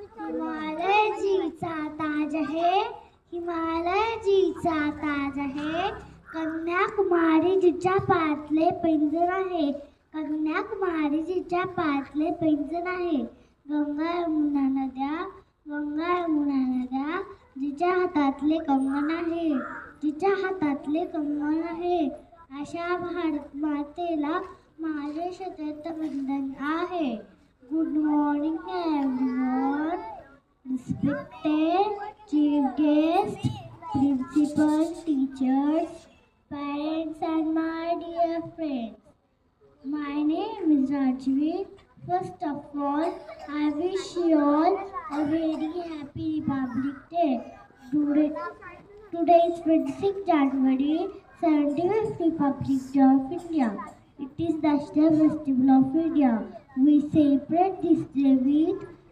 हिमालय जीचा ताज है, हिमालय जीचा ताज है, कन्याकुमारी जिच्या पायातले पैंजण आहे, कन्याकुमारी जिच्या पायातले पैंजण आहे. गंगा यमुना नद्या, गंगा यमुना नद्या, जिच्या हातातले कंगन आहे, जिच्या हातातले कंगन आहे. अशा भारत मातेला माझे शतत वंदन आहे. Good morning everyone. Respected chief guests, principal, teachers, parents and my dear friends. My name is Rajveer. First of all, I wish you all a very happy Republic Day. Today is 26 January, 75th Republic Day of India. It is the National Festival of India. We celebrate this day with